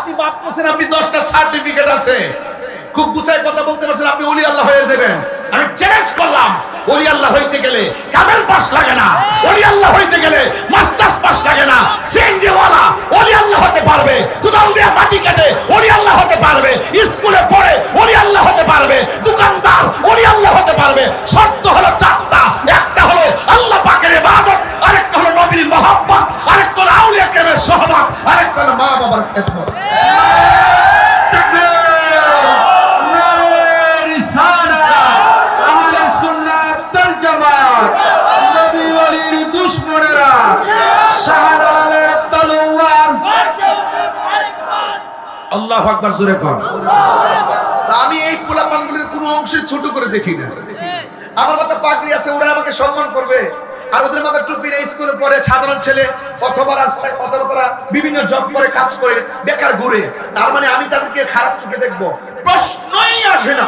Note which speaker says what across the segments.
Speaker 1: আপনি ভাবতেছেন আপনি 10টা সার্টিফিকেট আছে, খুব গুছায় কথা বলতে পারছেন, আপনি ওলি আল্লাহ হয়ে যাবেন। আমি চ্যালেঞ্জ করলাম, ওলি আল্লাহ হইতে গেলে কামেল পাস লাগে না, ওলি আল্লাহ হইতে গেলে মাস্টার্স পাস লাগে না। সিএনজি ওয়ালা ওলি আল্লাহ হতে পারবে, কোদাল দিয়ে মাটি কাটে ওলি আল্লাহ হতে পারবে, স্কুলে পড়ে ওলি আল্লাহ হতে পারবে, দোকানদার ওলি আল্লাহ হতে পারবে। শর্ত হলো 4টা। একটা হলো আল্লাহ পাকের ইবাদত, আরেকটা হলো নবীর মহব্বত, আরেকটা হলো আউলিয়া কেরামের সোহবত, আরেকটা হলো মা বাবার খেদমত। আল্লাহু আকবার, জোরে কোন। আমি এই পোলাপানগুলির কোনো অংশে ছোট করে দেখি না। আমার মাথায় পাগড়ি আছে, ওরা আমাকে সম্মান করবে, আর ওদের মাথায় টুপি নেই, স্কুলে পড়ে সাধারণ ছেলে, অথবা রাস্তায়, অথবা তারা বিভিন্ন জব করে, কাজ করে, বেকার ঘুরে, তার মানে আমি তাদেরকে খারাপ চোখে দেখবো? প্রশ্নই আসে না।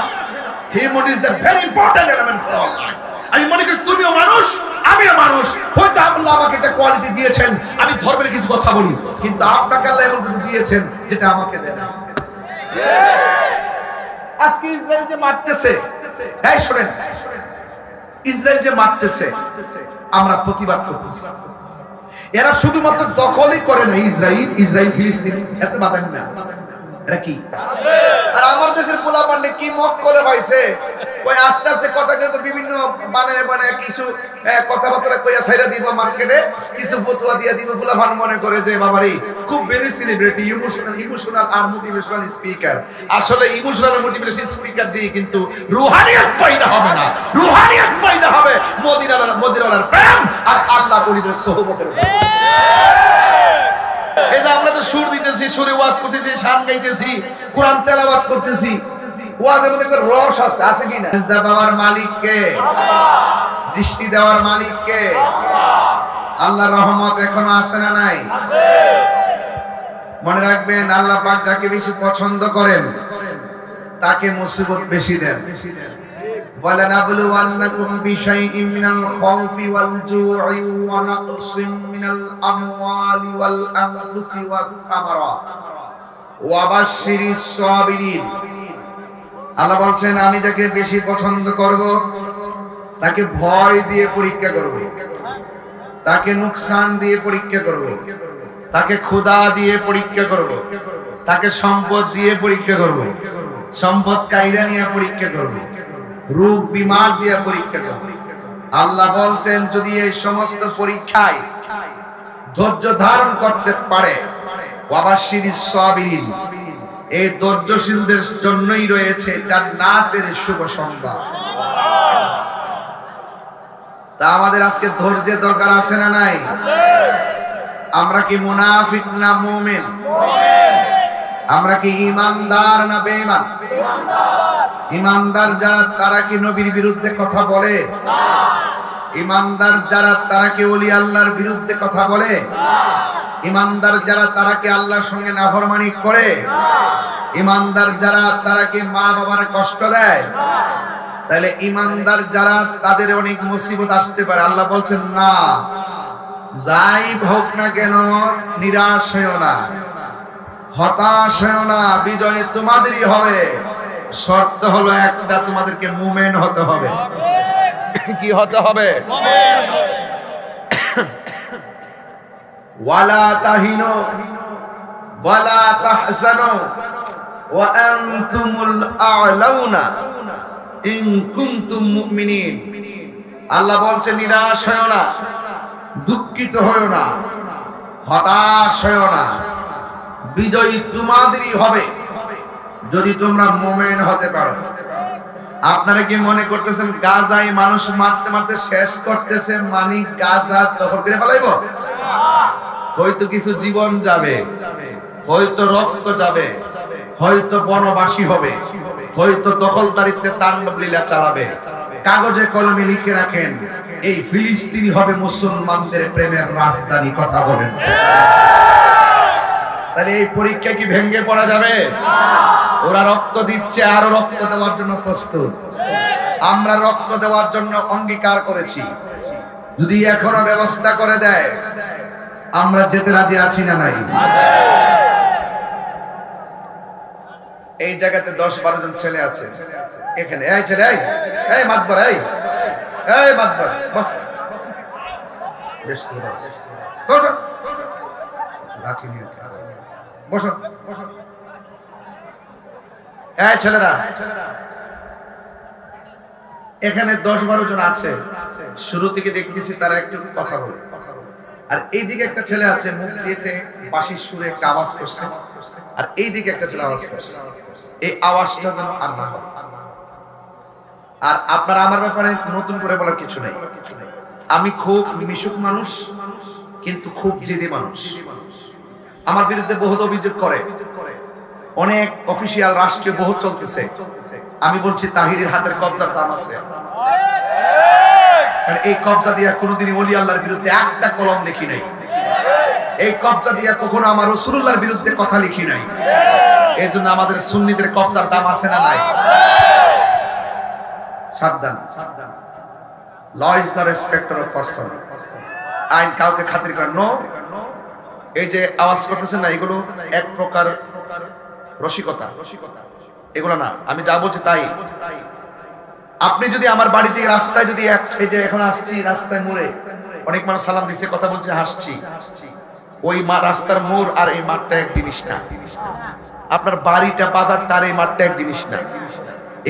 Speaker 1: Human is the very important element for all life. আমি মনে করি তুমিও মানুষ, আমিও মানুষ। হয়তো আল্লাহ আমাকে একটা কোয়ালিটি দিয়েছেন, আমি ধর্মের কিছু কথা বলি, কিন্তু আপনাকে আল্লাহ এমন কিছু দিয়েছেন যেটা আমাকে দেন না। আজকে ইসরায়েল যে মারতেছে, এই শুনেন, ইসরায়েল যে মারতেছে, আমরা প্রতিবাদ করতেছি। এরা শুধুমাত্র দখলই করে না, ইসরায়েল ফিলিস্তিন, এত বাদাম না, এরা কি? আর আমার দেশের পোলাপান্ডে কি মত করে পাইছে, ওই আস্তে আস্তে কথা কইব, বিভিন্ন মানে কিছু কথাবার্তা কইয়া ছাইরা দিব মার্কেটে, কিছু ফতোয়া দিয়া দিব। পোলাপান মনে করে যে বাবারে খুব ভেরি সেলিব্রিটি, ইমোশনাল আর মোটিভেশনাল স্পিকার। আসলে ইমোশনাল আর মোটিভেশনাল স্পিকার দিয়ে কিন্তু রুহানিয়ত পয়দা হবে না। রুহানিয়ত পয়দা হবে মদিনার প্রেম আর আল্লাহ ওলিদের সোহবতের। এই যে আমরা তো সুর দিতেছি, সুরে ওয়াজ করতেছি, শান গাইতেছি, কোরআন তেলাওয়াত করতেছি, ওয়াজের মধ্যে একটা রস আছে, আছে কি না? সিজদা পাওয়ার মালিক কে? দৃষ্টি দেওয়ার মালিক কে? আল্লাহর রহমত এখনো আছে না নাই? আছে। মনে রাখবেন, আল্লাহ পাক যাকে বেশি পছন্দ করেন তাকে মুসিবত বেশি দেন। وَلَنَبْلُوَنَّكُمْ بِشَيْءٍ مِّنَ الْخَوْفِ وَالْجُوعِ وَنَقْصٍ مِّنَ الْأَمْوَالِ وَالْأَنفُسِ وَالثَّمَرَاتِ وَبَشِّرِ الصَّابِرِينَ। আল্লাহ বলছেন, আমি যাকে বেশি পছন্দ করব তাকে ভয় দিয়ে পরীক্ষা করব, তাকে নুকসান দিয়ে পরীক্ষা করব, তাকে ক্ষুধা দিয়ে পরীক্ষা করব, তাকে সম্পদ দিয়ে পরীক্ষা করব, সম্পদ কাইরা নিয়ে পরীক্ষা করব, রোগ বিমার দিয়ে পরীক্ষা করব। আল্লাহ বলছেন, যদি এই সমস্ত পরীক্ষায় ধৈর্য ধারণ করতে পারে, ওয়াবাশশিরিস সাবিরিন, এই ধৈর্যশীলদের জন্যই রয়েছে জান্নাতের শুভ সংবাদ। তা আমাদের আজকে ধৈর্যের দরকার আছে না নাই? আমরা কি মুনাফিক না মুমিন? আমরা কি ঈমানদার না বেঈমান? ঈমানদার যারা তারা কি নবীর বিরুদ্ধে কথা বলে? ঈমানদার যারা তারা কি ওলি আল্লাহর বিরুদ্ধে কথা বলে? ঈমানদার যারা তারা কি আল্লাহর সঙ্গে নাফরমানি করে? ঈমানদার যারা তারা কি মা বাবার কষ্ট দেয়? তাহলে ঈমানদার যারা তাদের অনেক মুসিবত আসতে পারে। আল্লাহ বলছেন, না, যাই হোক না কেন নিরাশ হয়ো না, হতাশ হয়ো না, বিজয় তোমাদেরই হবে। শর্ত হলো একটা, তোমাদেরকে মুমিন হতে হবে। কি হতে হবে? ওয়ালা তাহিনু ওয়ালা তাহজানু ওয়া আনতুমুল আ'লাউনা ইন কুনতুম মুমিনিন। আল্লাহ বলছেন, নিরাশ হয়ো না, দুঃখিত হয়ো না, হতাশ হয়ো না, বিজয়ী তোমাদেরই হবে যদি তোমরা মুমিন হতে পারো। আপনারা কি মনে করতেছেন গাজায় মানুষ মারতে মারতে শেষ করতেছে, মানে গাজা দখল করে ফেলাইবো? হয়তো কিছু জীবন যাবে, হয়তো রক্ত যাবে, হয়তো বনবাসী হবে, হয়তো দখলদারিত্বে তাণ্ডব লীলা চালাবে। কাগজে কলমে লিখে রাখেন, এই ফিলিস্তিনি হবে মুসলমানদের প্রেমের রাজধানী। কথা বলেন। তাহলে এই পরীক্ষা কি ভেঙে পড়া যাবে? ওরা রক্ত দিচ্ছে, আরো রক্ত দেওয়ার জন্য প্রস্তুত। আমরা রক্ত দেওয়ার জন্য অঙ্গীকার করেছি। যদি এখনো ব্যবস্থা করে দেয়, আমরা যেতে রাজি আছি না নাই? এই জায়গাতে 10-12 জন ছেলে আছে এখানে। এই ছেলে, এই মাতবর, এই মাতবর, বেশ লাঠি নিয়ে বসো। এই ছেলেরা, এখানে 10-12 জন আছে। শুরু থেকে দেখতেছি তারা একটু কথা বলে, আর এইদিকে একটা ছেলে আছে মুখ দিয়েতে বাঁশির সুরে একটা আওয়াজ করছে, আর এইদিকে একটা ছেলে আওয়াজ করছে। এই আওয়াজটা যেন আর না হয়। আর আপনারা আমার ব্যাপারে নতুন করে বলার কিছু নেই। আমি খুব মিশুক মানুষ, কিন্তু খুব জেদি মানুষ। আমার বিরুদ্ধে বহুত অভিযোগ করে, অনেক অফিসিয়াল রাষ্ট্রীয় বহুত চলতেছে। আমি বলছি তাহিরের হাতের কবজার দাম আছে। এই কবজা দিয়া কোনোদিনই ওলি আল্লাহর বিরুদ্ধে একটা কলম লিখি নাই। এই কবজা দিয়া কখনো আমার রাসূলুল্লাহর বিরুদ্ধে কথা লিখি নাই। এজন্য আমাদের সুন্নিদের কবজার দাম আছে না নাই? সাবধান। Law is not respecter of person. আইন কাউকে খাতির করে না। এই যে আওয়াজ করতেছেন না, এগুলো এক প্রকার রসিকতা, এগুলো না। আমি যা বলছি তাই। আপনি যদি আমার বাড়ি থেকে রাস্তায় যদি এই যে এখন আসছি রাস্তায় মোড়ে অনেক মানুষ সালাম দিচ্ছে, কথা বলছে, হাসছি, ওই রাস্তার মোড় আর এই মাঠটা এক জিনিস না। আপনার বাড়িটা, বাজারটা আর এই মাঠটা এক জিনিস না।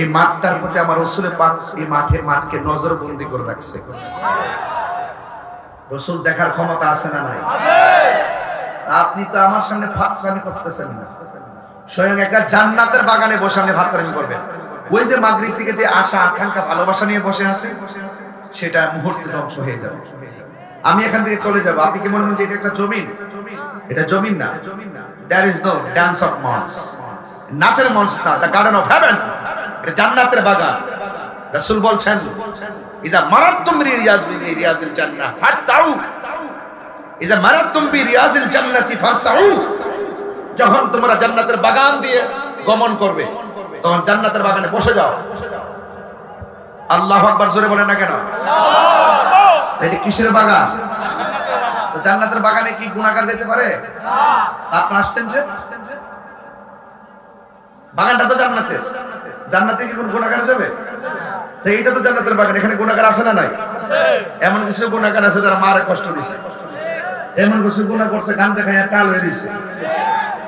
Speaker 1: এই মাঠটার প্রতি আমার রাসূলের পাক এই মাঠকে নজরবন্দি করে রাখছে। রাসূল দেখার ক্ষমতা আছে না নাই? আপনি তো আমার সামনে ফাতরামি করতেছেন না। স্বয়ং একটা জান্নাতের বাগানে বসে আপনি ফাতরামি করবেন। ওই যে মাগরিব থেকে যে আশা আকাঙ্ক্ষা ভালোবাসা নিয়ে বসে আছে, সেটা মুহূর্তে ধ্বংস হয়ে যাবে। আমি এখান থেকে চলে যাব, আপনি কি মনে করেন যে এটা একটা জমিন? এটা জমিন না। There is no dance of mons, নাচের মঞ্চ না, the garden of heaven, এটা জান্নাতের বাগান। রাসূল বলছেন, ইজা মারাতুম রিয়াজিল জান্নাহ ফারতাউ, ইজা মারাতুম বিরিয়াজিল জান্নাতি ফারতাউ, যখন তোমরা জান্নাতের বাগান দিয়ে গমন করবে তখন জান্নাতের বাগানে বসে যাও। আল্লাহু আকবার জোরে বলেন না কেন? এটা কিসের বাগান? তো জান্নাতের বাগানে কি গুনাহগার যেতে পারে? আপনি আসছেন যে বাগানটা তো জান্নাতের, জান্নাতে কি কোন গুনাহগার যাবে? তো এইটা তো জান্নাতের বাগান, এখানে গুনাহগার আছে না নাই? এমন কিছু গুনাহগার আছে যারা মারে কষ্ট দিছে, এমন কিছু গুনাহ করছে গাঞ্জা খাইয়া টাল হয়ে দিছে,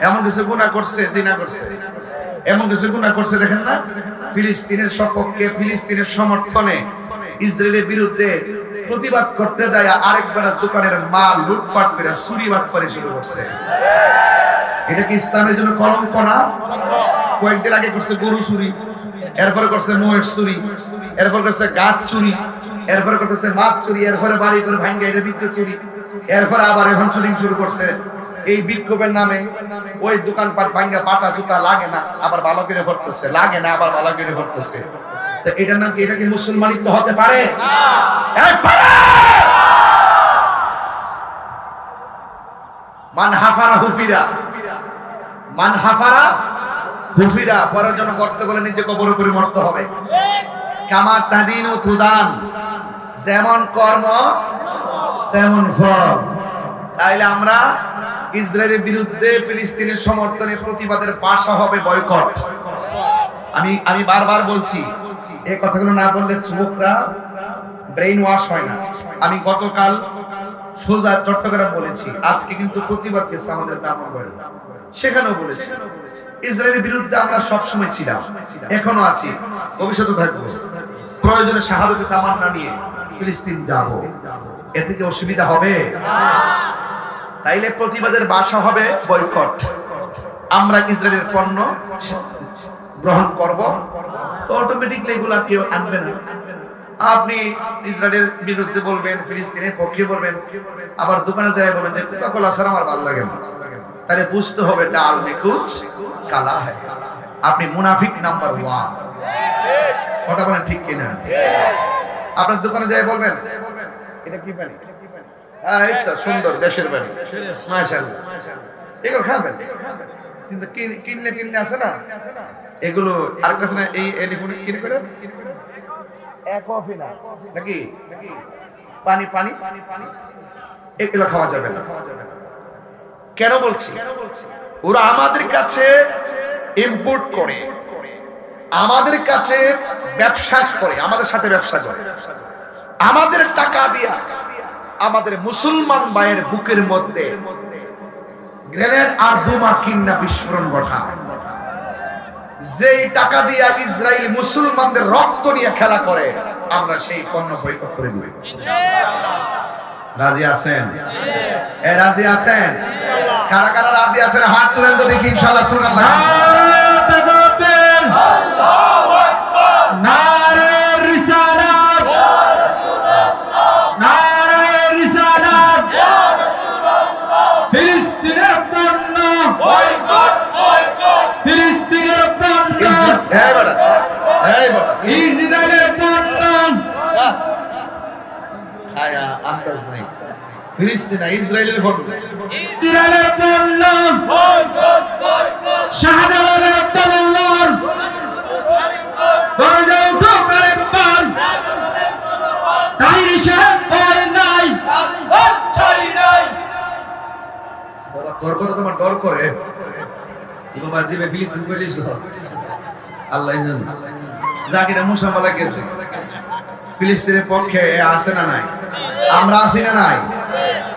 Speaker 1: এমন কিছু গুনাহ করছে জিনা করছে, এমন কিছু গুনাহ করছে দেখেন না, ফিলিস্তিনের সপক্ষে, ফিলিস্তিনের সমর্থনে ইসরায়েলের বিরুদ্ধে প্রতিবাদ করতে যায় আরেকবার দোকানের মাল লুটপাট করে চুরি বাটপারি শুরু করছে। এটা কি ইসলামের জন্য কলঙ্ক না? কয়েকদিন আগে করছে গরু চুরি, এরপরে করছে মহিষ চুরি, এরপর করছে গাছ চুরি, এরপরে করতেছে মাছ চুরি, এরপরে বাড়ি করে ভাঙ্গা এটা বিক্রি চুরি, এরপরে আবার এখন চুরি শুরু করছে। এই বিক্ষোভের নামে ওই দোকানপাট ভাঙ্গা পাটা জুতা লাগে না আবার ভালো করে ভরতেছে, লাগে না আবার ভালো করে ভরতেছে। তো এটার নাম কি? এটা কি মুসলমানিত্ব হতে পারে? মান হাফারা হুফিরা, মান হাফারা হুফিরা, পরের জন্য গর্ত গলে নিচে কবরে পরিণত হবে। কামা তাদিনু তুদান, যেমন কর্ম তেমন ফল। তাইলে আমরা ইসরায়েলের বিরুদ্ধে ফিলিস্তিনের সমর্থনে প্রতিবাদের ভাষা হবে বয়কট। আমি বারবার বলছি, এই কথাগুলো না বললে যুবকরা ব্রেইন ওয়াশ হয় না। আমি গতকাল সোজা চট্টগ্রাম বলেছি, আজকে কিন্তু প্রতিবাদ করছে আমাদের ব্রাহ্মণবাড়ী, সেখানেও বলেছি ইসরায়েলের বিরুদ্ধে আমরা সবসময় ছিলাম, এখনো আছি, ভবিষ্যতে থাকবো। প্রয়োজনে শাহাদাতের তামান্না নিয়ে ফিলিস্তিন যাব, এতে কি অসুবিধা হবে? তাইলে প্রতিবাদের ভাষা হবে বয়কট। আমরা ইসরায়েলের পণ্য গ্রহণ করব, তো অটোমেটিকলি এগুলা কেউ আনবে না। আপনি ইসরায়েলের বিরুদ্ধে বলবেন, ফিলিস্তিনের পক্ষে বলবেন, আবার দোকানে যায় বলেন যে কোকা-কোলা ছাড়া আমার ভালো লাগে না, তাহলে বুঝতে হবে ডাল মে কুছ কালা है। আপনি মুনাফিক নাম্বার 1। কথা বলেন ঠিক কিনা? আপনার দোকানে যায় বলবেন এটা কি পানি? হ্যাঁ এই তো সুন্দর দেশের পানি, মাশাআল্লাহ, এগুলো খাবেন। কিন্তু কিনলে আছে না এগুলো, আর কাছে না এই এলিফোন কিনে করে কফি না নাকি পানি পানি এগুলো খাওয়া যাবে না। কেন বলছি? ওরা আমাদের কাছে ইম্পোর্ট করে, আমাদের কাছে ব্যবসা করে, আমাদের সাথে ব্যবসা করে, আমাদের টাকা দিয়া আমাদের মুসলমান ভাইয়ের বুকের মধ্যে গ্রেনেড আর বোমা কিনা বিস্ফোরণ ঘটায়। যেই টাকা দিয়া ইসরায়েল মুসলমানদের রক্ত নিয়ে খেলা করে, আমরা সেই পণ্য বয়কট করে দিব ইনশাআল্লাহ। রাজি আছেন? রাজি আছেন? কারা কারা রাজি আছেন হাত তুলেন তো দেখি ইনশাআল্লাহ। সুবহানাল্লাহ, আল্লাহু আকবার, নারে রিসালাত ইয়া রাসূলুল্লাহ, নারে রিসালাত ইয়া রাসূলুল্লাহ। ফিলিস্তিনের পণ্য বয়কট, বয়কট, ফিলিস্তিনের পণ্য, এই বড় ইসরায়েলের পণ্য খায়া আন্দাজ নাই। ফিলিস্তিন ইসরায়েলের পণ্য, ইসরায়েলের পণ্য বয়কট, বয়কট, শাহজালালের তলোয়ার বয়কট, বয়কট, তাইর সাহেব ভয় নাই, ছাই নাই। তোর কথা তোমার ডর করে বাবা, জিবে ফিলিস্তিন কইলিস আল্লাহ জানে। জাকিরা মুসাফা গেছে ফিলিস্তিনের পক্ষে আছে না নাই? আমরা আছি না নাই?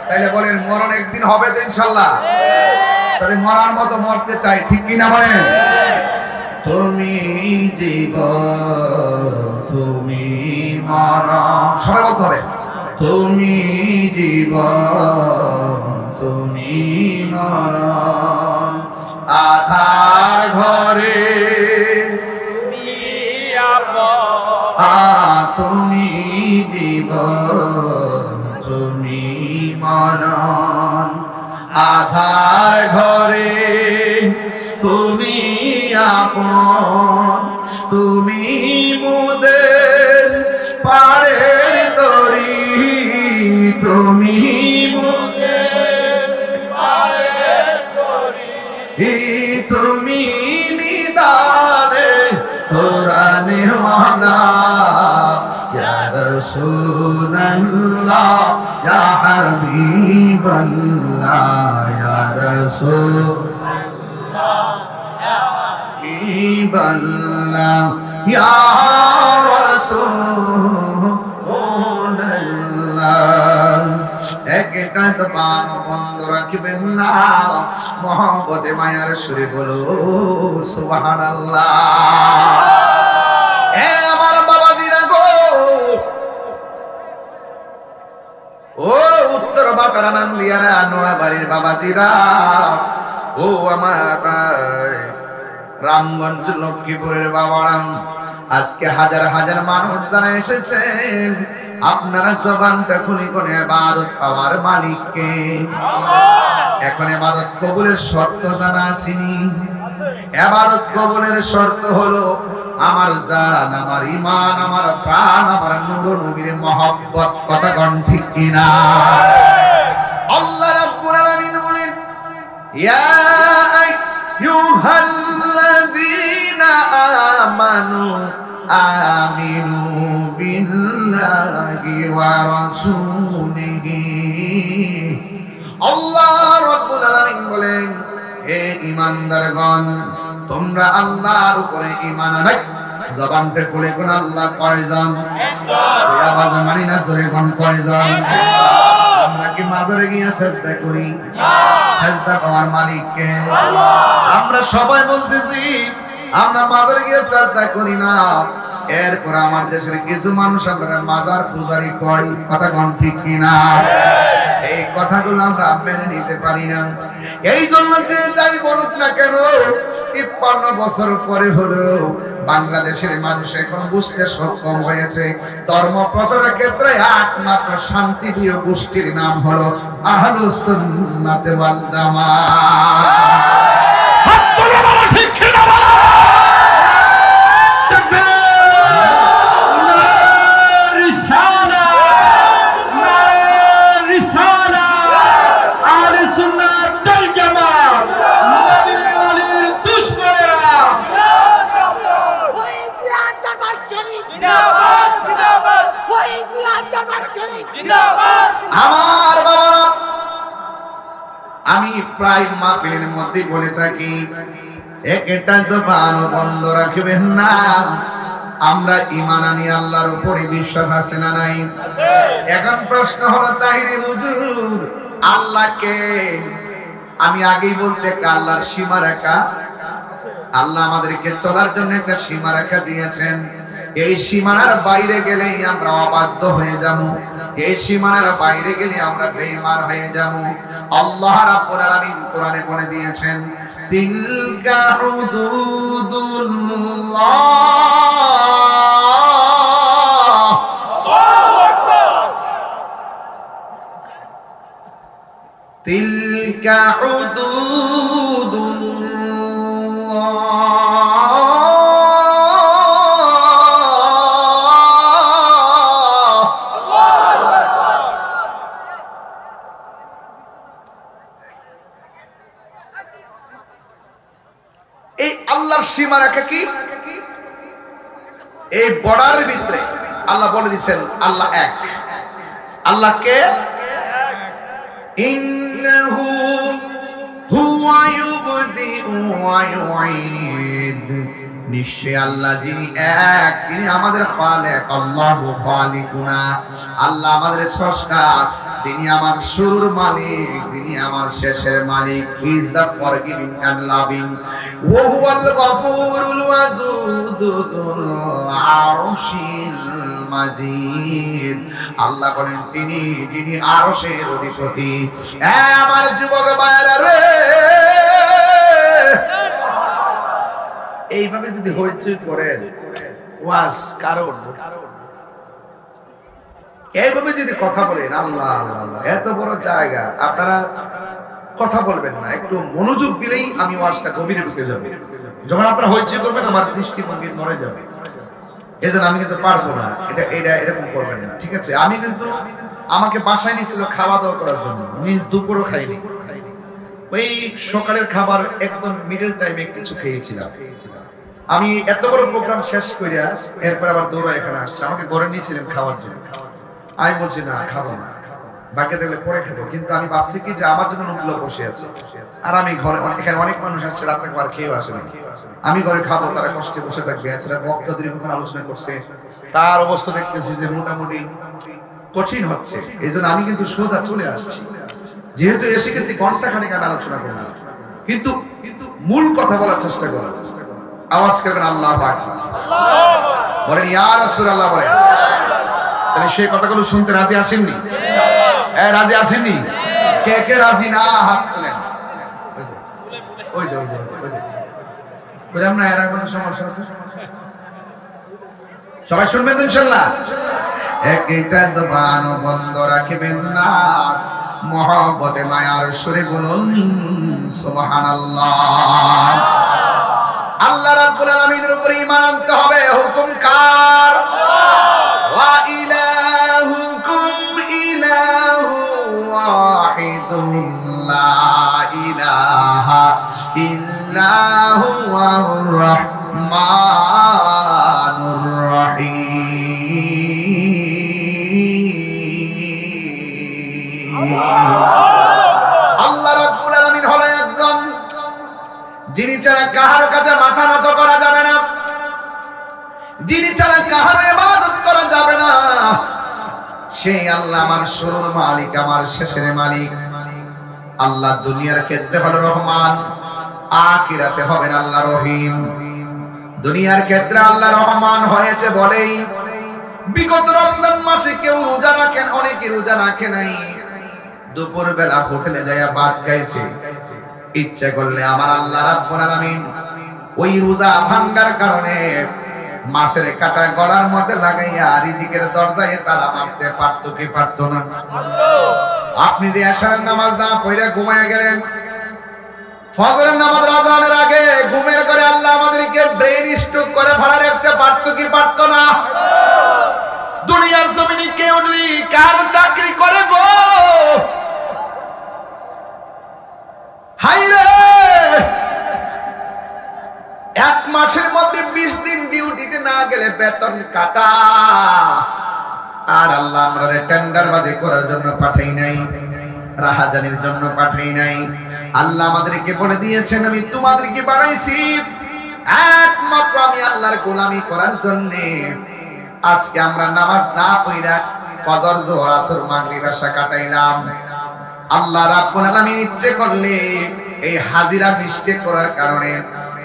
Speaker 1: তাইলে বলেন মরণ একদিন হবে তো ইনশাআল্লাহ। তবে মরার মতো মরতে চাই, ঠিক কি না বলেন? তুমি জীবন, তুমি মরণ, সবাই বলতে হবে তুমি জীবন, তুমি মরণ, আধার ঘরে তুমি জীবন, তুমি মরণ, আধার ঘরে তুমি আপন, তুমি মোদের পাড়ের তরি, তুমি মোদের পাড়ের তরি, তুমি নিদানে কোরআনে ওয়ালা, ইয়া রাসূলুল্লাহ, ইয়া হাবিবাল্লাহ, ইয়া রাসূলুল্লাহ, ইয়া হাবিবাল্লাহ, ইয়া রাসূলুল্লাহ। একটা জবান বন্ধ রাখবেন না, মহব্বতে মায়ার সুরে বলো সুবহানাল্লাহ। আমার বাবাজিরা গো, ও উত্তর বাটার নান্দিয়ারা নোয়াবাড়ির বাবাজিরা, ও আমার রামগঞ্জ লক্ষ্মীপুরের বাবারা, আজকে হাজার হাজার মানুষ যারা এসেছেন, আপনারা জবানটা খুলে কোন ইবাদত পাওয়ার মালিককে। এখন ইবাদত কবুলের শর্ত জানা আসেনি। ইবাদত কবুলের শর্ত হলো আমার জান, আমার ঈমান, আমার প্রাণ, আমার নূর নবীর মহব্বত। কথা কোন ঠিক কিনা? আল্লাহ রাব্বুল আলামিন বলেন, ইয়া আইয়ুহাল্লাযীনা আমানু আমিনু বিল্লাহি ওয়া রাসূলিহি। আল্লাহ রাব্বুল আলামিন বলেন, হে ঈমানদারগণ, তোমরা আল্লাহর উপরে ঈমান আনো। জবানটা খুলে কোন আল্লাহ কয়জন? একবার। এই আওয়াজ মানি না, জোরে কোন কয়জন? একবার। আমরা কি মাজারে গিয়ে সিজদা করি? না। সিজদা করার মালিক কে? আল্লাহ। আমরা সবাই বলতেছি আমরা মাজারে গিয়ে সিজদা করি না। এরপর আমার দেশের কিছু মানুষ আমরা মাজার পূজারি কয়। কথা কোন ঠিক কিনা? এই কথাগুলো আমরা মেনে নিতে পারি না। এই জন্য যে যাই বলুক না কেন, ৫৩ বছর পরে হলেও বাংলাদেশের মানুষ এখন বুঝতে সক্ষম হয়েছে, ধর্ম প্রচারের ক্ষেত্রে একমাত্র শান্তিপ্রিয় গোষ্ঠীর নাম হলো আহলুস সুন্নাত ওয়াল জামাত। আমার বাবারা, আমি প্রায় মাহফিলের মধ্যে বলে থাকি, একটা জবান বন্ধ রাখবেন না। আমরা ঈমান আনি, আল্লাহর উপরে বিশ্বাস আছে না নাই? এখন প্রশ্ন হলো তাহিরি হুজুর, আল্লাহকে আমি আগেই বলছি একটা আল্লাহর সীমা রেখা, আল্লাহ আমাদেরকে চলার জন্য একটা সীমা রেখা দিয়েছেন। এই সীমানার বাইরে গেলেই আমরা অবাধ্য হয়ে যাব, এই সীমানার বাইরে গেলে আমরা বেঈমান হয়ে যাব। আল্লাহ রাব্বুল আলামিন কোরআনে বলে দিয়েছেন, তিলকা হুদুদুল্লাহ, আল্লাহু আকবার, তিলকা হুদুদুল্লাহ। এই আল্লাহর সীমা রেখা কি? এই বর্ডারের ভিতরে আল্লাহ বলে দিয়েছেন আল্লাহ এক। আল্লাহকে ইন্নাহু হুয়া ইউবদিউ ওয়া ইউঈদ, নিশ্চয় আল্লাহ যিনি এক, তিনি আমাদের খালেক, আল্লাহু খালিকুনা, আল্লাহ আমাদের স্রষ্টা, যিনি আমার শুরুর মালিক, যিনি আমার শেষের মালিক। He is the forgiving and loving, ওয়া হুয়াল গফুরুল ওয়াদুদুল আরশিল মাজিদ। আল্লাহ বলেন তিনি যিনি আরশের অধিপতি। আমার যুবক ভাইরা রে, এইভাবে যদি হইচই করেন ওয়াজ কারণ, এইভাবে যদি কথা বলেন আল্লাহ আল্লাহ, এত বড় জায়গা আপনারা কথা বলবেন না, একটু মনোযোগ দিলেই আমি ওয়াজটা গভীরে ঢুকে যাবে। যখন আপনারা হইচই করবেন আমার দৃষ্টিভঙ্গি মরে যাবে। এজন্য আমি কিন্তু পারবো না, এটা এরকম করবেন না, ঠিক আছে? আমি কিন্তু আমাকে বাসায় নিয়েছিল খাওয়া দাওয়া করার জন্য, আমি দুপুরও খাইনি, ওই সকালের খাবার একদম মিডল টাইমে কিছু খেয়েছিলাম। আমি এত বড় প্রোগ্রাম শেষ করিয়া এরপর আবার দৌড়া এখানে আসছে, আমাকে ঘরে নিয়েছিলেন খাওয়ার জন্য। আমি বলছি না, খাবো না, বাকি থাকলে পরে খাবো। কিন্তু আমি ভাবছি কি যে আমার জন্য লোকগুলো বসে আছে, আর আমি ঘরে, এখানে অনেক মানুষ আসছে রাত্রে খাবার খেয়েও আসে না, আমি ঘরে খাবো, তারা কষ্টে বসে থাকবে। এছাড়া বক্তা দীর্ঘক্ষণ আলোচনা করছে, তার অবস্থা দেখতেছি যে মোটামুটি কঠিন হচ্ছে। এই জন্য আমি কিন্তু সোজা চলে আসছি, যেহেতু এসে গেছি ঘন্টা খানেক আমি আলোচনা করবো, কিন্তু মূল কথা বলার চেষ্টা করো। আওয়াজ করবেন আল্লাহু আকবার, বলেন ইয়া রাসূলুল্লাহ, বলেন। তাহলে সেই কথাগুলো শুনতে রাজি আসেননি? রাজি আসেননি? কে কে রাজি না হাত তোলেন। ওই যে বললাম না, এর মধ্যে সমস্যা আছে, সবাই শুনবেন তো ইনশাআল্লাহ। একটা জবান বন্ধ রাখবেন না, মহব্বতে মায়ার সুরে বলুন সুবহানাল্লাহ। আল্লাহ রাব্বুল আলামিনের উপরে ঈমান আনতে হবে। হুকুম কার? ওয়া ইলাহুকুম ইলাহু ওয়াহিদুন লা ইলাহা ইল্লা হুয়ার রাহমানুর রহিম। আল্লাহ রাব্বুল আলামিন হলো একজন, যিনি ছাড়া কাহার কাছে মাথা নত করা যাবে না, যিনি ছাড়া কাহার ইবাদত করা যাবে না। সেই আল্লাহ আমার শুরুর মালিক, আমার শেষের মালিক। আল্লাহ দুনিয়ার ক্ষেত্রে হলো রহমান, আখিরাতে হবেন আল্লাহ রহিম। দুনিয়ার ক্ষেত্রে আল্লাহ রহমান হয়েছে বলেই বিগত রমজান মাসে কেউ রোজা রাখেন, অনেকে রোজা রাখে নাই, দুপুর বেলা হোটেলে যাইয়া ভাত খাইছে। ইচ্ছা করলে আমার আল্লাহ রাব্বুল আলামিন ওই রোজা ভাঙ্গার কারণে মাছের কাটা গলার মধ্যে লাগাইয়া রিজিকের দরজায় তালা মারতে পারতো কি পারতো না? আপনি যে এশারের নামাজ না পড়ে ঘুমায়া গেলেন, ফজরের নামাজ আযানের আগে ঘুমের করে আল্লাহ আমাদেরকে ব্রেন স্ট্রোক করে ফেলা রাখতে পারতো কি পারতো না? দুনিয়ার জমিনে কেউ নেই কার চাকরি করে গো, হাইরে এক মাসের মধ্যে 20 দিন ডিউটিতে না গেলে বেতন কাটা। আর আল্লাহ আমরা টেন্ডার বাজি করার জন্য পাঠাই নাই, রাহাজানির জন্য পাঠাই নাই। আল্লাহ আমাদেরকে বলে দিয়েছেন আমি তোমাদেরকে বানাইছি একমাত্র আমি আল্লাহর গোলামি করার জন্য। আজকে আমরা নামাজ না পড়া ফজর যোহর আসর মাগরিব এশা কাটাইলাম। আল্লাহ রাব্বুল আলামিন ইচ্ছে করলে এই হাজিরা মিস্টেক করার কারণে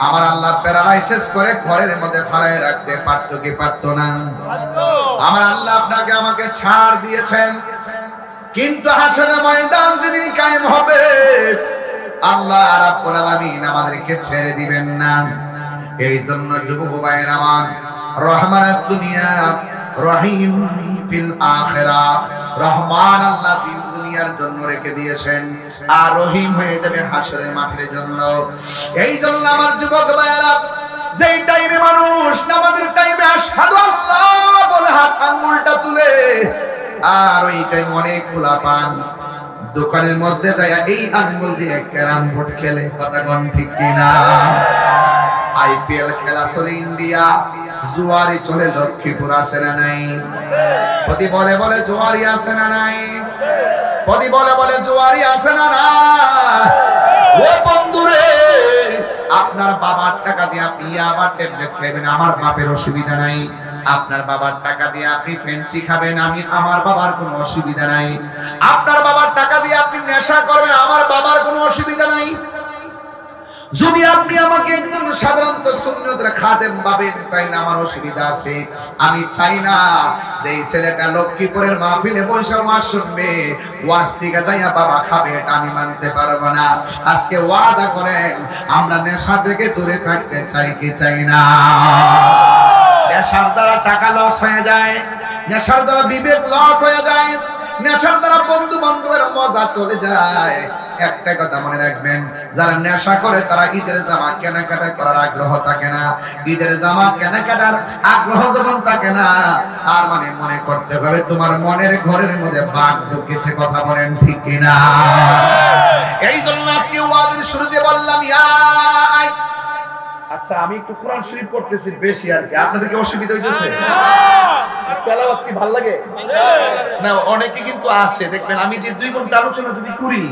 Speaker 1: আমার আল্লাহ প্যারালাইসিস করে ঘরের মধ্যে ফালায় রাখতে পারতো কি পারতো না? আমার আল্লাহ আপনাকে আমাকে ছাড় দিয়েছেন, কিন্তু হাসরের ময়দান যেদিন কায়েম হবে আল্লাহ রাব্বুল আলামিন আমাদেরকে ছেড়ে দিবেন না। এই জন্য যুবক ভাইয়েরা আমার, রহমানাত দুনিয়া রহিম ফিল আখিরাহ, রহমান আল্লাহ দিন দুনিয়ার জন্য রেখে দিয়েছেন আর রহিম হয়ে যাবে হাসরের মাঠের জন্য। এই জন্য আমার যুবক ভাইয়েরা, যেই টাইমে মানুষ নামাজের টাইমে আশহাদু আল্লাহ বলে হাত আঙ্গুলটা তুলে, আর ওই টাইম অনেক খোলা পান দোকানের মধ্যে যায় এই আঙ্গুল দিয়ে ক্যারাম বোর্ড খেলে, কথা কোন ঠিক কিনা? আইপিএল খেলা চলে ইন্ডিয়া, জুয়ারি চলে লক্ষ্মীপুর, আছে না নাই? প্রতি বলে বলে জুয়ারি আছে না নাই? প্রতি বলে বলে জুয়ারি আছে না না? ও বন্ধুরে, আপনার বাবার টাকা দিয়ে আপনি আবার ট্যাবলেট খাবেন, আমার বাপের অসুবিধা নাই। আপনার বাবার টাকা দিয়ে আপনি ফেন্সি খাবেন, আমার বাবার কোনো অসুবিধা নাই। আপনার বাবার টাকা দিয়ে আপনি নেশা করবেন, আমার বাবার কোনো অসুবিধা নাই। যদি আপনি আমাকে একজন সাধারণত সুন্নতের খাদেম ভাবেন তাইলে আমার অসুবিধা আছে। আমি চাই না যে এই ছেলেটা লক্ষ্মীপুরের মাহফিলে বসে ওয়াজ শুনবে, ওয়াজ থেকে যাইয়া বাবা খাবে, এটা আমি মানতে পারবো না। আজকে ওয়াদা করেন আমরা নেশা থেকে দূরে থাকতে চাই কি চাই না? নেশার দ্বারা টাকা লস হয়ে যায়, নেশার দ্বারা বিবেক লস হয়ে যায়, নেশার দ্বারা বন্ধু বান্ধবের মজা চলে যায়। একটা কথা মনে রাখবেন, যারা নেশা করে তারা ঈদের জামা কেনাকাটা করার আগ্রহ থাকে না। ঈদের জামা কেনাকাটার আগ্রহ যখন থাকে না, তার মানে মনে করতে হবে তোমার মনের ঘরের মধ্যে বাঘ ঢুকেছে, কথা বলেন ঠিক কিনা? এই জন্য আজকে ওয়াজের শুরুতে বললাম আচ্ছা আমি একটু কোরআন শরীফ পড়তেছি বেশি আর কি, আপনাদেরকে অসুবিধা হইতেছে? তেলাওয়াত কি ভালো লাগে না? অনেকে কিন্তু আছে দেখবেন, আমি যে 2 ঘন্টা আলোচনা যদি করি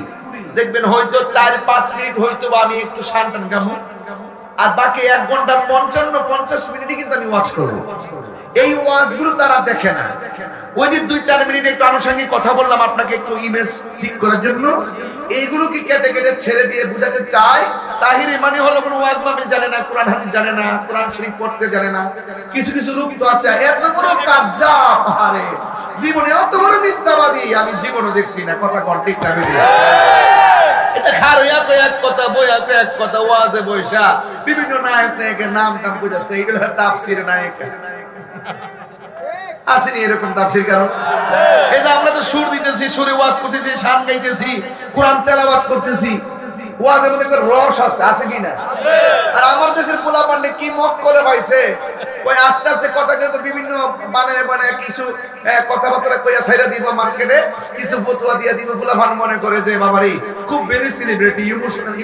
Speaker 1: দেখবেন হয়তো 4-5 মিনিট হয়তো বা আমি একটু শানটান গামু, আর বাকি 1 ঘন্টা 55-50 মিনিটই কিন্তু আমি ওয়াজ করব। এই ওয়াজগুলো তারা দেখে না। ওই যে 2-4 মিনিট একটু আনুষঙ্গিক কথা বললাম আপনাকে একটু ইমেজ ঠিক করার জন্য, এইগুলোকে কেটে কেটে ছেড়ে দিয়ে বুঝাতে চাই তাহির ইমানি হলো কোনো ওয়াজ মাহফিল জানে না, কোরআন হাদিস জানে না, কোরআন শরীফ পড়তে জানে না। কিছু কিছু লোক তো আছে এত বড় কাজ্জাব, আরে জীবনে এত বড় মিথ্যাবাদী আমি জীবনও দেখছি না, কথা কোন ঠিক না? এটা খারইয়া কয় এক কথা, বইয়া কয় এক কথা, ওয়াজে বইসা বিভিন্ন নায়ক নায়কের নাম টাম বুঝাচ্ছে, এগুলো তাফসীর নায়ক আসেনি এরকম তাফসীর। কারণ এই যে আমরা তো সুর দিতেছি, সুরে ওয়াজ করতেছি, শান গাইতেছি, কোরআন তেলাওয়াত করতেছি, ওয়াজের মধ্যে একটা রস আছে, আছে কি না? আর আমার দেশের পোলা পান্ডে কি মক করে পাইছে, ওই আস্তে আস্তে কথাকে বিভিন্ন বানায় বানায় কিছু কথাবার্তা কইয়া ছাইরা দিব মার্কেটে, কিছু ফতোয়া দিয়া দিব, পোলা পান মনে করে যে বাবারে খুব ভেরি সেলিব্রিটি,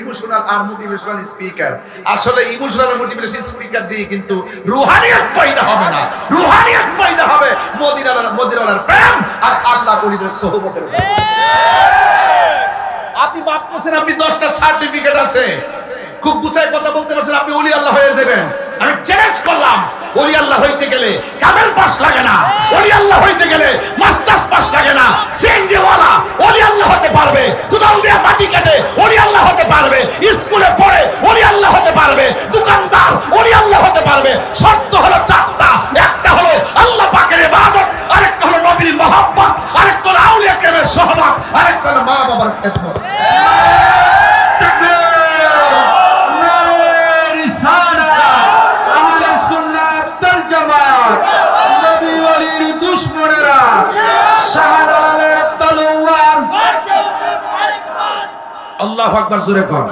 Speaker 1: ইমোশনাল আর মোটিভেশনাল স্পিকার। আসলে ইমোশনাল আর মোটিভেশনাল স্পিকার দিয়ে কিন্তু রুহানিয়ত পয়দা হবে না। রুহানিয়ত পয়দা হবে মদিনার প্রেম আর আল্লাহর ওলিদের সোহবতের। আপনি ভাবতেছেন আপনি 10টা সার্টিফিকেট আছে, খুব গুছায় কথা বলতে পারছেন, আপনি ওলি আল্লাহ হয়ে যাবেন। আমি চ্যালেঞ্জ করলাম, ওলি আল্লাহ হইতে গেলে কামেল পাস লাগে না, ওলি আল্লাহ হইতে গেলে মাস্টার্স পাস লাগে না। সিএনজি ওয়ালা ওলি আল্লাহ হতে পারবে, কোদাল দিয়ে মাটি কাটে ওলি আল্লাহ হতে পারবে, স্কুলে পড়ে ওলি আল্লাহ হতে পারবে, দোকানদার ওলি আল্লাহ হতে পারবে। শর্ত হলো 4টা, একটা হলো আল্লাহ পাকের ইবাদত, আরেকটা হলো নবীর মহব্বত, আরেকটা হলো আউলিয়া কেরামের সোহবত, আরেকটা হলো মা বাবার খেদমত। আল্লাহু আকবার, জোরে কোন।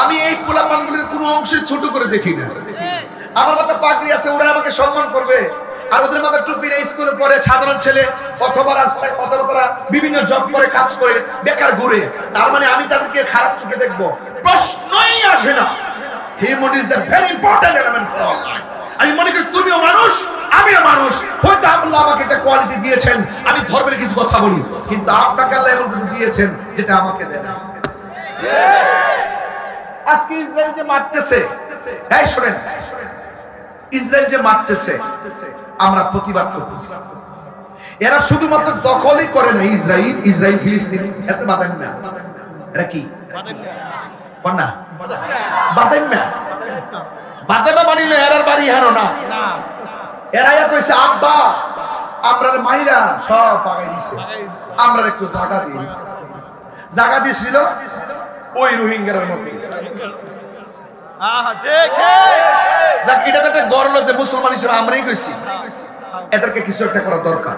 Speaker 1: আমি এই পোলাপানগুলোর কোনো অংশে ছোট করে দেখি না। আমার মাথা পাগড়ি আছে, ওরা আমাকে সম্মান করবে, আর ওদের মাথা টুপি না, স্কুলে পড়ে সাধারণ ছেলে, অথবা রাস্তায়, অথবা তারা বিভিন্ন জব করে, কাজ করে, বেকার ঘুরে, তার মানে আমি তাদেরকে খারাপ চোখে দেখবো? প্রশ্নই আসে না। Human is the very important element for all life. আমি মনে করি তুমিও মানুষ, আমিও মানুষ, হয়তো আল্লাহ আমাকে একটা কোয়ালিটি দিয়েছেন, আমি ধর্মের কিছু কথা বলি, কিন্তু আপনাকে আল্লাহ এমন কিছু দিয়েছেন যেটা আমাকে দেন না। আজকে ইসরায়েল যে মারতেছে, এই শুনেন, ইসরায়েল যে মারতেছে, আমরা প্রতিবাদ করতেছি। এরা শুধুমাত্র দখলই করে না, ইসরায়েল ফিলিস্তিন, এত বাদাম না, এরা কি না বাদাম না, বাদামা বানিলে এরার বাড়ি হারো না। এরা কইছে আব্বা আমরা মাইরা সব পাকাই দিছে, আমরা একটু জায়গা দিই, জায়গা দিয়েছিল ওই রোহিঙ্গার মতো। এটা তো একটা গর্ব যে মুসলমান হিসেবে আমরাই কইছি এদেরকে কিছু একটা করা দরকার।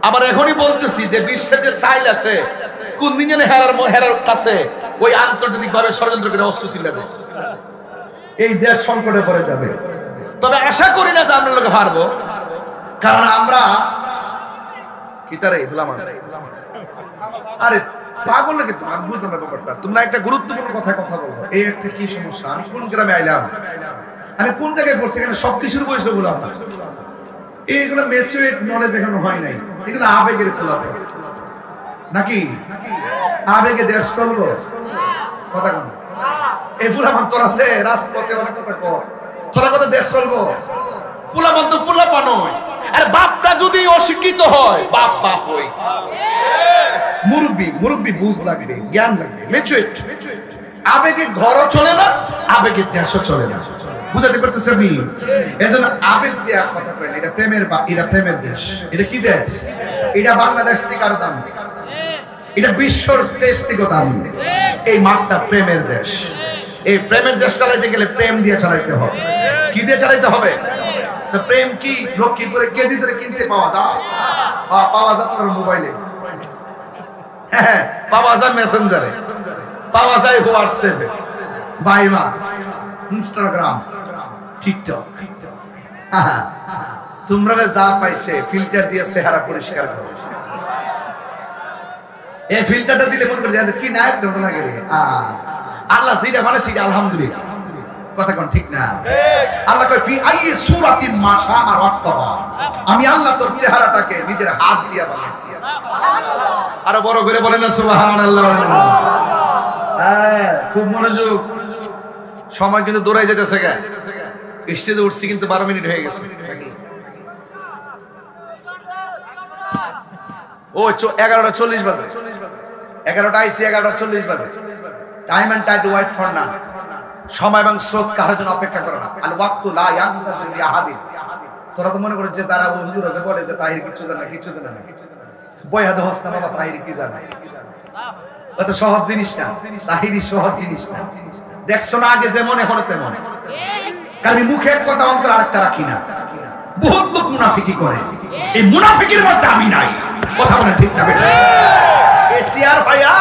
Speaker 1: আবার এখনই বলতেছি যে বিশ্বের যে চাইল আছে, কোন দিন যেন হেরার কাছে ওই আন্তর্জাতিক ভাবে ষড়যন্ত্র করে অস্ত্র তুলে দেয়, এই দেশ সংকটে পড়ে যাবে। তবে আশা করি না যে আমরা লোকে হারবো, কারণ আমরা কি তারে আরে পাগল নাকি তোমরা, বুঝলাম না ব্যাপারটা। তোমরা একটা গুরুত্বপূর্ণ কথা বলবো, এই একটা কি সমস্যা, আমি কোন গ্রামে আইলাম, আমি কোন জায়গায় পড়ছি, এখানে সবকিছুর বয়স বললাম না, এইগুলো ম্যাচুরেট নলেজ এখনো হয় নাই, এগুলো আবেগের খোলাপে নাকি, আবেগে দেশ চলবো কথা কোন এই ফুলামান তোর আছে রাজপথে অনেক কথা কয়, তোরা কথা দেশ চলবো, পুলামান তো পুলাপা নয়। আর বাপটা যদি অশিক্ষিত হয়, বাপ হই, মুরব্বী বুঝ লাগবে, জ্ঞান লাগবে, ম্যাচুরেট। আবেগে ঘরও চলে না, আবেগে দেশও চলে না, বুঝাতে পারতেছি আমি? এজন্য আবেগ দিয়ে কথা কই না, এটা প্রেমের দেশ। এটা কি দেশ? এটা বাংলাদেশ থেকে আরো দাম, এটা বিশ্বর দেশ থেকে দাম। এই মাঠটা প্রেমের দেশ। এই প্রেমের দেশ চালাইতে গেলে প্রেম দিয়ে চালাইতে হবে। কি দিয়ে চালাইতে হবে? তো প্রেম কি লক্ষ্মীপুরে কেজি ধরে কিনতে পাওয়া যায়? পাওয়া যায় তোর মোবাইলে, হ্যাঁ পাওয়া যায় মেসেঞ্জারে, পাওয়া যায় হোয়াটসঅ্যাপে, ভাইবা, ইনস্টাগ্রাম, টিকটক। তোমরা যা পাইছে ফিল্টার দিয়ে চেহারা পরিষ্কার করো। এই ফিল্টারটা দিলে মনে করে যে কি নায়ক ঢোকা লাগে রে। আল্লাহ যেটা মানে সেটা আলহামদুলিল্লাহ, কথা কোন ঠিক না? আল্লাহ কয় ফি আই সূরাতিন মাশা আর রাক্কাবা, আমি আল্লাহ তোর চেহারাটাকে নিজের হাত দিয়ে বানাইছি। সুবহানাল্লাহ, আরো বড় করে বলেন না সুবহানাল্লাহ। হ্যাঁ খুব মনোযোগ, সময় কিন্তু দৌড়াই যেতেছে। স্টেজে উঠছি কিন্তু 12 মিনিট হয়ে গেছে। ও 11:40 বাজে, 11টা আইসি, 11:40 বাজে। Time and tide wait for না, সময় এবং স্রোত কারোর জন্য অপেক্ষা করে না। আল ওয়াক্তু লা ইয়ানতাজির লি আহাদিন। তোরা তো মনে করে যে যারা হুজুর আছে বলে যে তাহির কিচ্ছু জানে না, বয়াদ হোসনা বাবা তাহির কি জানে, অত সহজ জিনিস না, তাহিরি সহজ জিনিস না। দেখছো না আগে যেমন এখন তেমন, কারণ মুখে এক কথা অন্তর আরেকটা রাখি না। বহুত লোক মুনাফিকি করে, এই মুনাফিকের মধ্যে আমি নাই, কথা বলে ঠিক না? এশিয়ার ভাইয়া,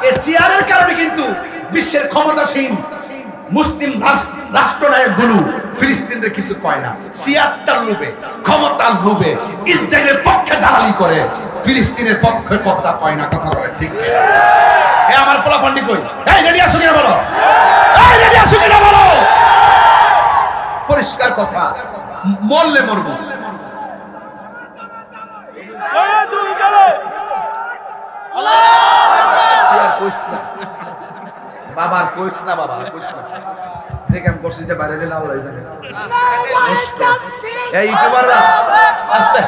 Speaker 1: এশিয়ার কারণে কিন্তু বিশ্বের ক্ষমতাসীন মুসলিম রাষ্ট্রনায়কগুলো ফিলিস্তিনদের কিছু কয় না। সিয়ারটার লোভে, ক্ষমতার লোভে ইসরায়েলের পক্ষে দালালি করে, ফিলিস্তিনের পক্ষে কথা কয় না, কথা বলে ঠিক? এই আমার পোলাপান্ডি কই, এই রেডি আছো কিনা বলো, এই রেডি আছো কিনা বলো, পরিষ্কার কথা, মরলে মরবো। বাবার কইস না, বাবা কইস না, যে কাম করছিস যে বাইরে দিলে আল্লাহ জানে। এই ইউটিউবাররা আস্তে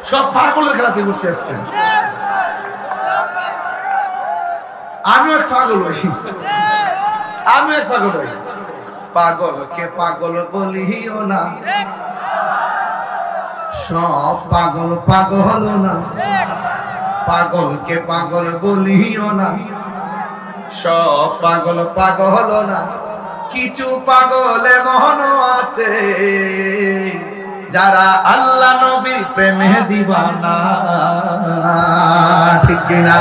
Speaker 1: সব পাগলের খেলাতে করছে আজকে। আমিও এক পাগল হই, পাগলকে পাগল বলিও না, সব পাগল পাগল না, পাগলকে পাগল বলিও না, সব পাগল না, কিছু পাগল এমন আছে যারা আল্লাহ নবীর প্রেমে দিওয়ানা, ঠিক কিনা?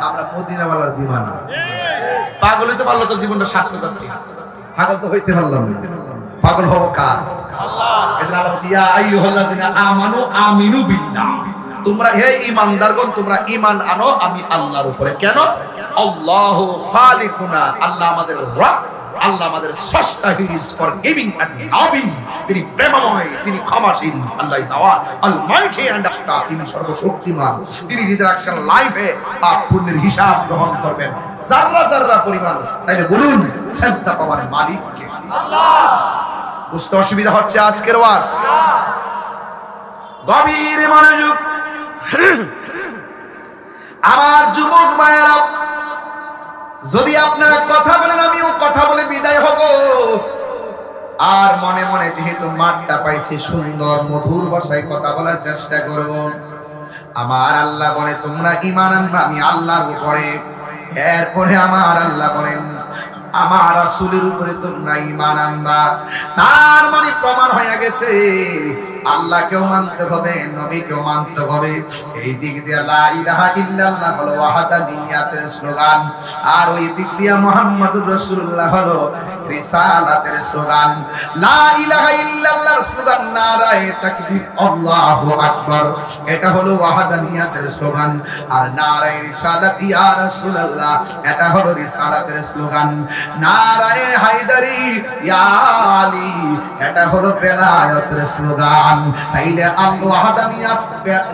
Speaker 1: আমরা মদিনাওয়ালার দিওয়ানা। পাগল হইতে পারলো তো জীবনটা সার্থক আছে, পাগল তো হইতে পারলাম না। পাগল হবো কার? আল্লাহ। এজন্য আল্লাহ বলছে ইয়া আইয়ুহাল্লাযিনা আমানু আমিনু বিল্লাহ, তোমরা হে ঈমানদারগণ তোমরা ঈমান আনো আমি আল্লাহর উপরে। কেন? আল্লাহু খালিকুনা, আল্লাহ আমাদের রব, আল্লাহ আমাদের স্রষ্টা, he is forgiving and loving, তিনি প্রেমময়, তিনি ক্ষমাশীল। Allah is our almighty and আস্তা, তিনি সর্বশক্তিমান, তিনি নিজের অ্যাকশন লাইফে পাপ পুণ্যের হিসাব গ্রহণ করবেন যাররা যাররা পরিমাণ। তাইলে বলুন সেজদা পাওয়ার মালিক কে? আল্লাহ। বুঝতে অসুবিধা হচ্ছে আজকের ওয়াজ? গভীর মনোযোগ। আমার যুবক ভাইয়েরা, যদি আপনারা কথা বলেন আমিও কথা বলে বিদায় হব, আর মনে মনে যেহেতু মাঠটা পাইছি সুন্দর মধুর ভাষায় কথা বলার চেষ্টা করব। আমার আল্লাহ বলে তোমরা ঈমান আনবা আমি আল্লাহর উপরে, এরপরে আমার আল্লাহ বলেন আমার রাসূলের উপরে তোমরা ঈমান আনবা। তার মানে প্রমাণ হয়ে গেছে আল্লাহকেও মানতে হবে, নবীকেও মানতে হবে। এই দিক দিয়ে লা ইলাহা ইল্লাল্লাহ হলো ওয়াহদানিয়াতের স্লোগান, আর ওই দিক দিয়ে মুহাম্মাদুর রাসূলুল্লাহ হলো রিসালাতের স্লোগান। লা ইলাহা ইল্লাল্লাহর স্লোগান নারায়ে তাকবীর আল্লাহু আকবার, এটা হলো ওয়াহদানিয়াতের স্লোগান। আর নারায়ে রিসালাত ইয়া রাসূলুল্লাহ, এটা হলো রিসালাতের স্লোগান। নারায়ে হায়দারি ইয়া আলী, এটা হলো বেলায়েতের স্লোগান। তাইলে আল ওয়াহদানিয়াত,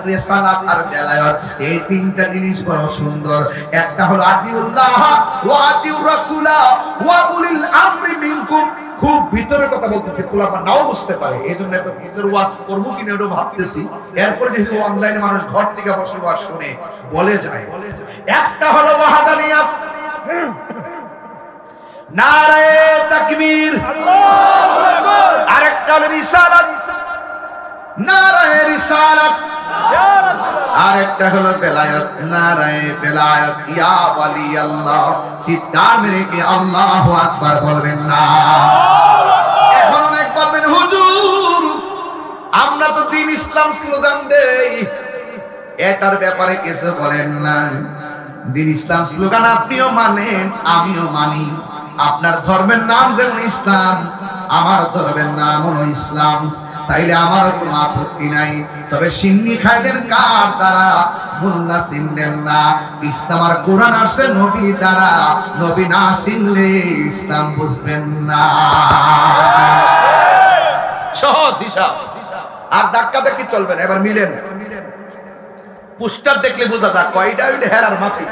Speaker 1: রিসালাত আর বেলায়েত, এই তিনটা জিনিস বড় সুন্দর। একটা হলো আতিউল্লাহ ওয়া আতিউর রাসূলা ওয়া উলিল আমরি মিনকুম। খুব ভিতরের কথা বলতেছি, পোলাপা নাও বুঝতে পারে, এই জন্য এত ভিতর ওয়াজ করবো কিনা এটা ভাবতেছি। এরপরে যেহেতু অনলাইনে মানুষ ঘর থেকে বসে ওয়াজ শুনে বলে যায়। একটা হলো ওয়াহদানিয়াত, নারায়ে তাকবীর, আল্লাহু আকবার। আরেকটা হলো রিসালাত, নারায়ে রিসালাত। আরেকটা হলো বেলায়েত, নারায়ে বেলায়েত। ইয়া ওয়ালি আল্লাহ, চিৎকার মেরে কি আল্লাহু আকবার বলবেন না? এখন অনেক বলবেন হুজুর আমরা তো দ্বীন ইসলাম স্লোগান দেই, এটার ব্যাপারে কিছু বলেন না। দ্বীন ইসলাম স্লোগান আপনিও মানেন আমিও মানি, আপনার ধর্মের নাম যেমন ইসলাম আমার ধর্মের নাম হলো ইসলাম, তাইলে আমারও কোনো আপত্তি নাই। তবে সিন্নি খাইলেন কার দ্বারা? মোল্লা চিনলেন না। ইসলাম আর কোরআন আসছে নবী দ্বারা, নবী না চিনলে ইসলাম বুঝবেন না। সহজ হিসাব, আর ধাক্কা ধাক্কি চলবে না। এবার মিলেন, পোস্টার দেখলে বোঝা যায় কয়টা হইলে হেরার মাহফিল,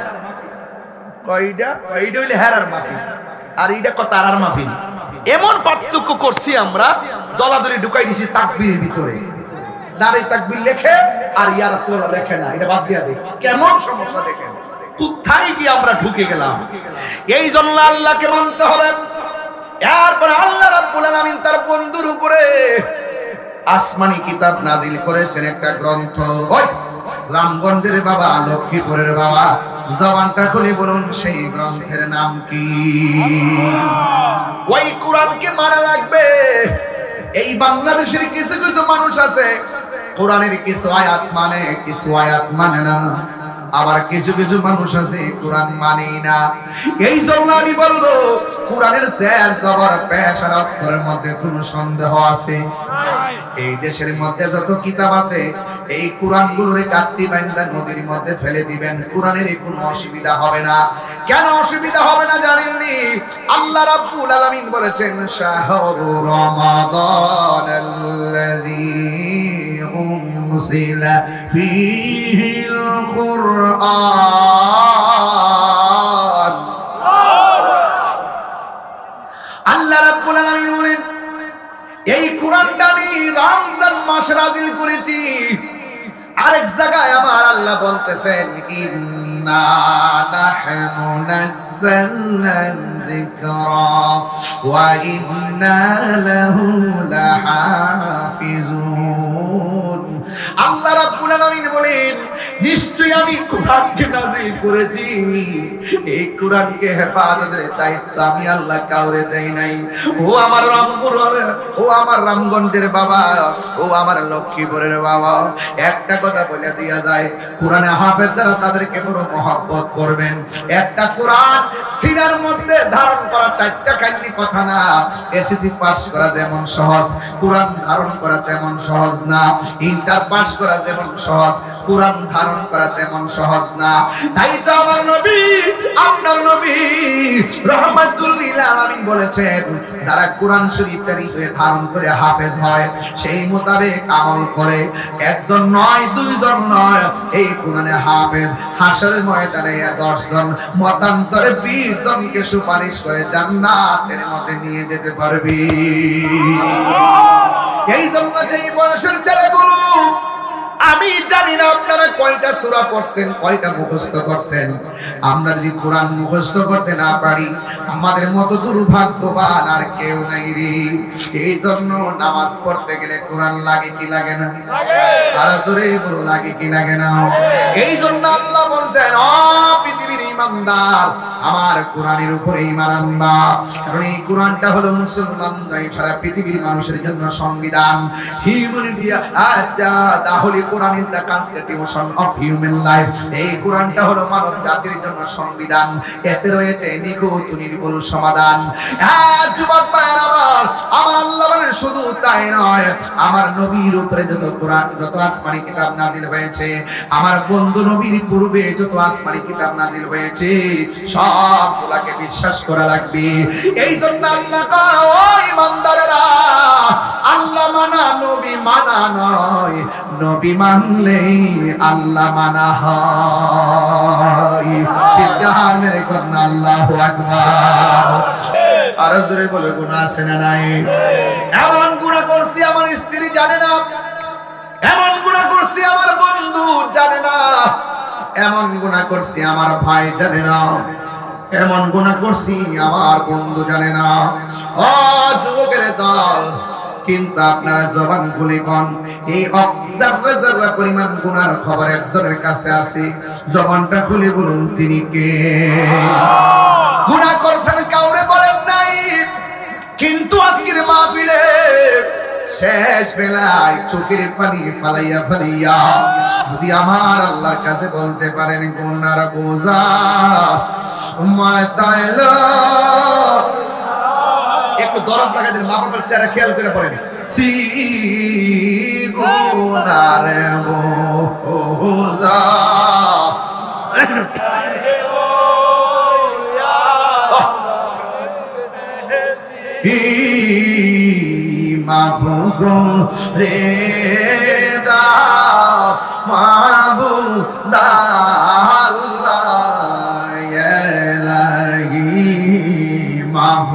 Speaker 1: কয়টা হইলে হেরার মাহফিল, আর এইটা তারার মাহফিল। এমন পার্থক্য করছি আমরা, দলাদলি ঢুকাই দিছি তাকবীরের ভিতরে। নারে তাকবীর লেখে আর ইয়া রাসূলুল্লাহ লেখে না, এটা বাদ দিয়া দেই। কেমন সমস্যা দেখেন, কোথায় গিয়ে আমরা ঢুকে গেলাম। এই জন্য আল্লাহকে মানতে হবে। এরপর আল্লাহ রাব্বুল আলামিন তার বন্ধুর উপরে আসমানি কিতাব নাজিল করেছেন, একটা গ্রন্থ। ওই রামগঞ্জের বাবা, লক্ষ্মীপুরের বাবা, জবানটা খুলে বলুন সেই গ্রন্থের নাম কি? ওই কোরআনকে মানা লাগবে। এই বাংলাদেশের কিছু কিছু মানুষ আছে কোরআনের কিছু আয়াত মানে, কিছু আয়াত মানে না। আবার কিছু কিছু মানুষ আছে কোরআন মানেই না। এই জন্য আমি বলবো কোরআনের জের জবর পেশ আর অক্ষরের মধ্যে কোনো সন্দেহ আছে? এই দেশের মধ্যে যত কিতাব আছে এই কোরআন গুলোরে কাটতি বাইন্দা নদীর মধ্যে ফেলে দিবেন, কোরআনের কোনো অসুবিধা হবে না। কেন অসুবিধা হবে না জানেননি? আল্লাহ রাব্বুল আলামিন বলেছেন শাহরু রমাদানাল্লাযী উনজিলা ফীহিল কুরআন। আল্লাহ রাব্বুল আলামিন বলেন এই কোরআনটা আমি রমজান মাসে নাযিল করেছি। আরেক জায়গায় আমার আল্লাহ বলতেছেন ইন্না নাহনু নাযালনা যিকরা ওয়া ইন্না লাহু লাহাফিজুন। আল্লাহ রাব্বুল আলামিন বলেন নিশ্চয়ই আমি কোরআনকে নাযিল করেছি, এই কোরআনকে হেফাজতের দায়িত্ব আমি আল্লাহ কাউরে দেই নাই। ও আমার রামপুরের, ও আমার রামগঞ্জের বাবা, ও আমার লক্ষ্মীপুরের বাবা, একটা কথা বলে দিয়া যায়, কোরআনে হাফেজ যারা তাদেরকে বড় মহব্বত করবেন। একটা কোরআন সিনার মধ্যে ধারণ করা চারটা কাহিনী কথা না। এসএসসি পাস করা যেমন সহজ, কোরআন ধারণ করা তেমন সহজ না। ইন্টার পাস করা যেমন সহজ, কোরআন ধারণ পালন করা তেমন সহজ না। তাই তো আমার নবী, আপনার নবী রাহমাতুল লিল আলামিন বলেছেন, যারা কোরআন শরীফটা হৃদয়ে ধারণ করে হাফেজ হয়, সেই মোতাবেক আমল করে, একজন নয়, দুইজন নয়, এই কোরআনে হাফেজ হাশরের ময়দানে 10 জন, মতান্তরে 20 জনকে সুপারিশ করে জান্নাতের মধ্যে নিয়ে যেতে পারবি। এই জন্য এই বয়সের ছেলেগুলো, আমি জানি না আপনারা কয়টা সূরা পড়ছেন, কয়টা মুখস্থ করছেন। আমরা যদি কোরআন মুখস্থ করতে না পারি, আমাদের মতো দুর্ভাগ্যবান আর কেউ নাই রে। এই জন্য নামাজ পড়তে গেলে কোরআন লাগে কি লাগে না? আর জোরে বলো, লাগে কি লাগে না? এই জন্য আল্লাহ বলছেন, ও পৃথিবীর ঈমানদার, আমার কোরআনের উপরে ঈমান আনবা। কারণ এই কোরআনটা হলো মুসলমান নয়, সারা পৃথিবীর মানুষের জন্য সংবিধান। Humanity, the Holy Quran is the constitution of human life. এই কোরআনটা হলো মানব জাতির জন্য সংবিধান। এতে রয়েছে নিখুঁত নির্ভুল সমাধান। যুবক ভাইরা আমার আল্লাহ বলেন, শুধু তাই নয়, আমার নবীর উপরে যত কোরআন, যত আসমানি কিতাব নাজিল হয়েছে, আমার বন্ধু নবীর পূর্বে যত আসমানি কিতাব নাজিল হয়েছে, সবগুলাকে বিশ্বাস করা লাগবে। এই জন্য আল্লাহ কয়, ও ঈমানদারেরা, আল্লাহ মানা নবী মানা নয়, নবী মানলেই আল্লাহ মানা হয়। চিৎকার মেরে কন্যা আল্লাহু আকবার। আর জোরে বলে, গুনাহ আছে না নাই? এমন গুনাহ করছি আমার স্ত্রী জানে না, এমন গুনাহ করছি আমার বন্ধু জানে না, এমন গুনাহ করছি আমার ভাই জানে না, এমন গুনাহ করছি আমার বন্ধু জানে না। ও যুবকের দল, কিন্তু আপনারা জবান খুলে কোন, এই যারা যারা পরিমাণ গুনার খবর একজনের কাছে আছে, জবানটা খুলে বলুন তিনি কে? গুনাহ করছেন কাউরে বলেন নাই, কিন্তু আজকের মাহফিলে শেষ বেলায় চোখের পানি ফালাইয়া ফালাইয়া যদি আমার আল্লাহর কাছে বলতে পারেন, গুনার বোঝা মাথায় একটু দরদ লাগাই দিন, মা বাবার চেহারা খেয়াল করে পড়েন। গুনার বোঝা মাফ রে দাও মাবুদ আল্লাহ ইলাহি, মাফ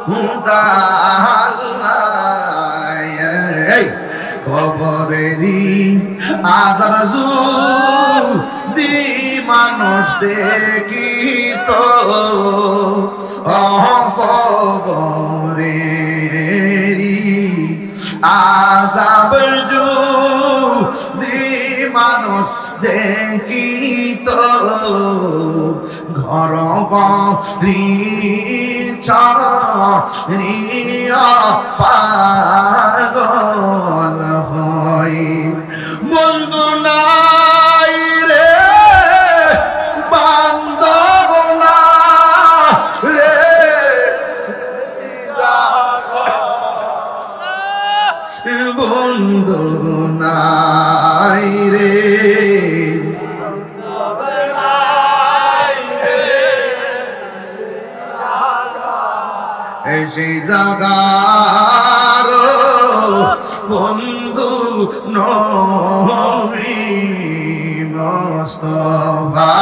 Speaker 1: মাবুদ আল্লাহ। কবরেরই আযাব যদি মানুষ দেখিত, কবরেরই আযাব যদি মানুষ দেখিত, ঘর বাড়ি ছাড়িয়া পাগল হই, বন্ধু নাই রে বান্ধব না রে, বন্ধু নাই রে, সেই জাগার বন্ধু নবী মুস্তাফা,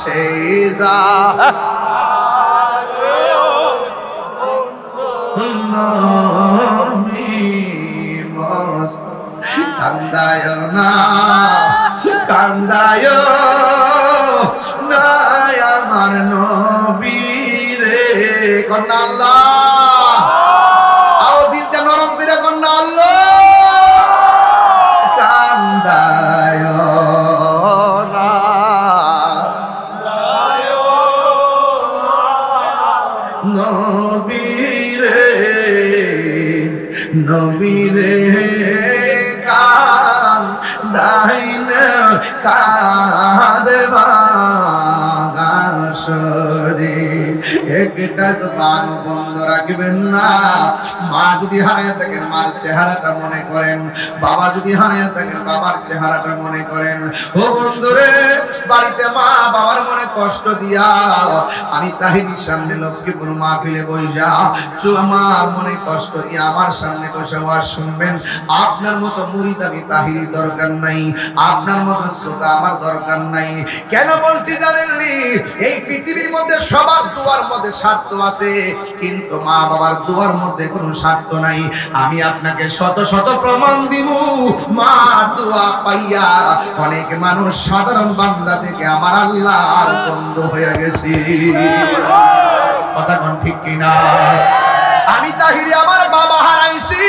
Speaker 1: সেই জাগার নবী মুস্তাফা। কান্দায় না, কান্দায় না আমার নবী রে, কন্যা আল্লাহ, আও দিলটা নরম করে কন্যা আল্লাহ, কান্দায় না নবী রে, নবী রে, কান্দাই না কাঁদবা গাশরে, একটা জবান বন্ধ বন্ধ রাখবেন না। মা যদি হারায় থাকেন মার চেহারাটা মনে করেন, বাবা যদি হারায় থাকেন বাবার চেহারাটা মনে করেন। ও বন্ধুরে, বাড়িতে মা বাবার মনে কষ্ট দিয়া আমি তাহিরির সামনে লক্ষ্মীপুর মাহফিলে বইসা আমার মনে কষ্ট দিয়ে আমার সামনে বসে ওয়াজ শুনবেন। আপনার মতো মুরিদ আমি তাহিরি দরকার নাই, আপনার মতো শ্রোতা আমার দরকার নাই। কেন বলছি জানেননি? এই পৃথিবীর মধ্যে সবার দুয়ার মধ্যে স্বার্থ আছে, কিন্তু মা বাবার দুয়ার মধ্যে কোনো স্বার্থ নাই। আমি আপনাকে শত শত প্রমাণ দিব। মা দোয়া পাইয়া অনেক মানুষ সাধারণ বান্দা থেকে আমার আল্লাহর বন্ধু হয়ে গেছে। কথা কোন ঠিক কিনা? আমি তাহিরি আমার বাবা হারাইছি,